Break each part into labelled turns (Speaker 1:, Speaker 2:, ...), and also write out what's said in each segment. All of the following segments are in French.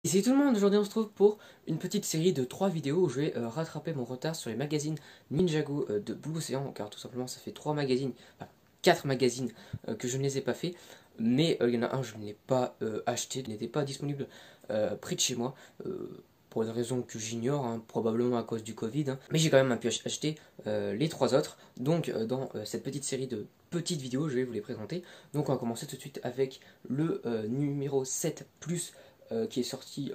Speaker 1: Et salut tout le monde, aujourd'hui on se trouve pour une petite série de 3 vidéos où je vais rattraper mon retard sur les magazines Ninjago de Blue Ocean, car tout simplement ça fait 3 magazines, enfin 4 magazines que je ne les ai pas fait, mais il y en a un je ne l'ai pas acheté, il n'était pas disponible près de chez moi, pour une raison que j'ignore, hein, probablement à cause du Covid, hein. Mais j'ai quand même pu acheter les 3 autres, donc dans cette petite série de petites vidéos je vais vous les présenter. Donc on va commencer tout de suite avec le numéro 7 plus qui est sorti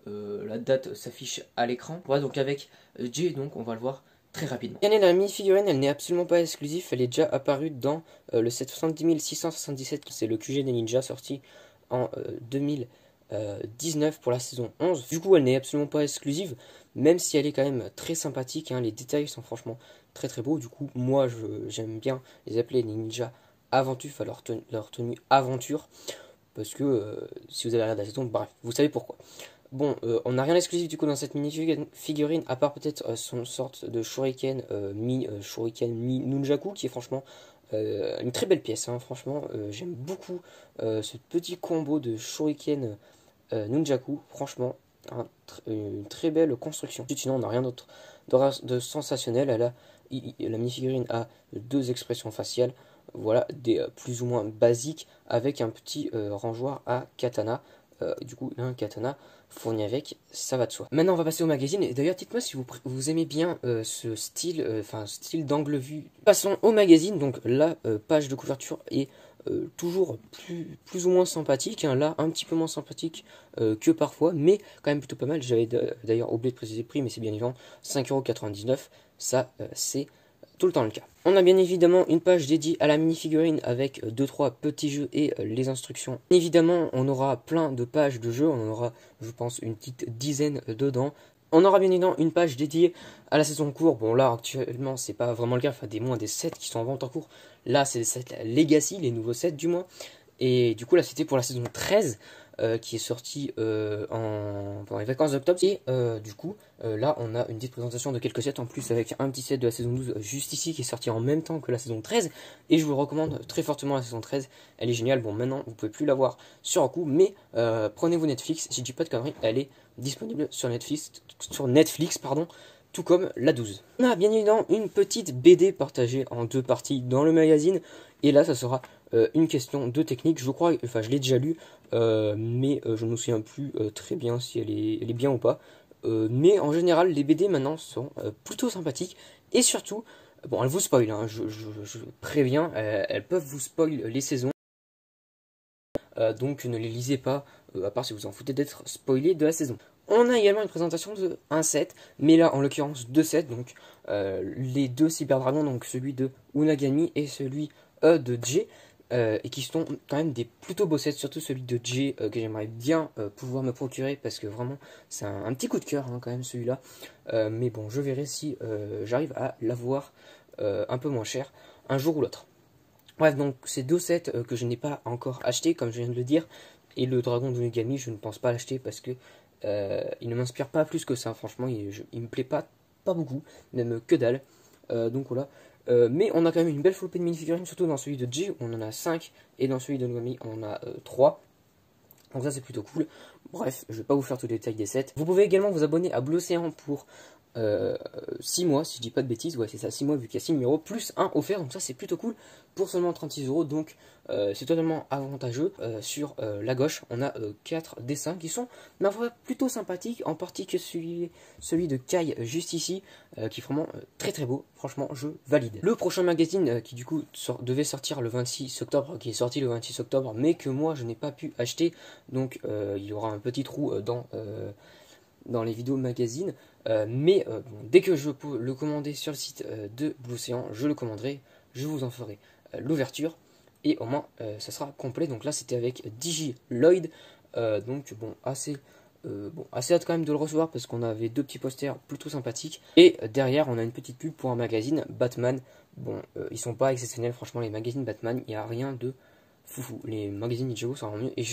Speaker 1: la date s'affiche à l'écran. Voilà, donc avec Jay, donc on va le voir très rapidement. Bien, la mini-figurine, elle n'est absolument pas exclusive, elle est déjà apparue dans le 77677, c'est le QG des ninjas sorti en 2019 pour la saison 11. Du coup, elle n'est absolument pas exclusive, même si elle est quand même très sympathique, hein. Les détails sont franchement très très beaux. Du coup, moi j'aime bien les appeler les ninjas aventure, enfin leur tenue aventure. Parce que si vous avez regardé la saison, bref, vous savez pourquoi. Bon, on n'a rien d'exclusif du coup dans cette mini-figurine, à part peut-être son sorte de shuriken, shuriken mi-nunjaku, qui est franchement une très belle pièce, hein. Franchement, j'aime beaucoup ce petit combo de shuriken nunjaku, franchement, une très belle construction. Sinon, on n'a rien d'autre de sensationnel. La mini-figurine a deux expressions faciales, voilà, des plus ou moins basiques, avec un petit rangeoir à katana. Du coup, un katana fourni avec, ça va de soi. Maintenant, on va passer au magazine. Et d'ailleurs, dites-moi si vous aimez bien ce style, style d'angle vue. Passons au magazine. Donc, la page de couverture est toujours plus ou moins sympathique, hein. Là, un petit peu moins sympathique que parfois, mais quand même plutôt pas mal. J'avais d'ailleurs oublié de préciser le prix, mais c'est bien évidemment 5,99 €. Ça, c'est tout le temps le cas. On a bien évidemment une page dédiée à la mini-figurine avec 2-3 petits jeux et les instructions. Évidemment, on aura plein de pages de jeux, on en aura, je pense, une petite dizaine dedans. On aura bien évidemment une page dédiée à la saison en cours. Bon, là, actuellement, c'est pas vraiment le cas, enfin, des moins des sets qui sont en vente en cours. Là, c'est les sets Legacy, les nouveaux sets du moins. Et du coup, là, c'était pour la saison 13. Qui est sorti pendant les vacances d'octobre. Et du coup, là, on a une petite présentation de quelques sets en plus avec un petit set de la saison 12 juste ici qui est sorti en même temps que la saison 13. Et je vous le recommande très fortement la saison 13. Elle est géniale. Bon, maintenant, vous pouvez plus la voir sur un coup, mais prenez-vous Netflix. Si je dis pas de conneries, elle est disponible sur Netflix, pardon. Tout comme la 12. On a bien évidemment une petite BD partagée en deux parties dans le magazine. Et là, ça sera une question de technique. Je crois, enfin, je l'ai déjà lu, mais je ne me souviens plus très bien si elle est bien ou pas. Mais en général, les BD maintenant sont plutôt sympathiques. Et surtout, bon, elles vous spoilent, hein, je préviens, elles peuvent vous spoil les saisons. Donc ne les lisez pas, à part si vous en foutez d'être spoilé de la saison. On a également une présentation de un set, mais là en l'occurrence deux sets, donc les deux Cyberdragons, donc celui de Unagami et celui de Jay, et qui sont quand même des plutôt beaux sets, surtout celui de Jay que j'aimerais bien pouvoir me procurer parce que vraiment c'est un petit coup de cœur, hein, quand même celui-là. Mais bon, je verrai si j'arrive à l'avoir un peu moins cher un jour ou l'autre. Bref, donc ces deux sets que je n'ai pas encore acheté, comme je viens de le dire, et le dragon de Megami, je ne pense pas l'acheter parce que il ne m'inspire pas plus que ça. Franchement, il me plaît pas beaucoup, même que dalle. Donc voilà. Mais on a quand même une belle flopée de mini-figurines, surtout dans celui de J, on en a 5, et dans celui de Megami, on en a 3. Donc ça c'est plutôt cool. Bref, je vais pas vous faire tous les détails des sets. Vous pouvez également vous abonner à Blue Ocean pour 6 mois, si je dis pas de bêtises, ouais c'est ça, 6 mois vu qu'il y a 6 numéros, plus un offert, donc ça c'est plutôt cool, pour seulement 36 €, donc c'est totalement avantageux. Sur la gauche, on a 4 dessins qui sont, ma foi, plutôt sympathiques, en particulier celui de Kai juste ici, qui est vraiment très très beau, franchement je valide. Le prochain magazine qui du coup devait sortir le 26 octobre, qui est sorti le 26 octobre, mais que moi je n'ai pas pu acheter, donc il y aura un petit trou dans les vidéos magazines, mais bon, dès que je peux le commander sur le site de Blue Ocean, je le commanderai, je vous en ferai l'ouverture, et au moins ça sera complet. Donc là c'était avec Digi Lloyd, donc bon assez hâte quand même de le recevoir parce qu'on avait deux petits posters plutôt sympathiques, et derrière on a une petite pub pour un magazine Batman. Bon, ils sont pas exceptionnels franchement les magazines Batman, il n'y a rien de foufou, les magazines Ninjago sont vraiment mieux, et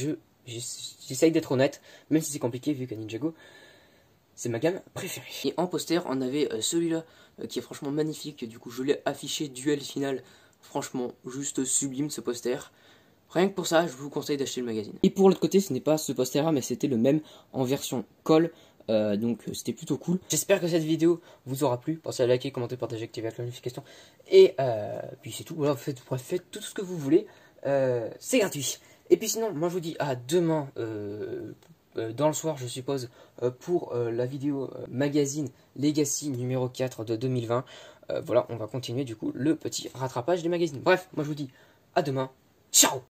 Speaker 1: j'essaye d'être honnête, même si c'est compliqué vu qu'à Ninjago c'est ma gamme préférée. Et en poster, on avait celui-là qui est franchement magnifique. Du coup, je l'ai affiché duel final. Franchement, juste sublime ce poster. Rien que pour ça, je vous conseille d'acheter le magazine. Et pour l'autre côté, ce n'est pas ce poster-là, mais c'était le même en version colle. Donc c'était plutôt cool. J'espère que cette vidéo vous aura plu. Pensez à liker, commenter, partager, activer la notification. Et puis c'est tout. Voilà, faites tout ce que vous voulez. C'est gratuit. Et puis sinon, moi je vous dis à demain dans le soir, je suppose, pour la vidéo magazine Legacy numéro 4 de 2020. Voilà, on va continuer du coup le petit rattrapage des magazines. Bref, moi je vous dis à demain. Ciao!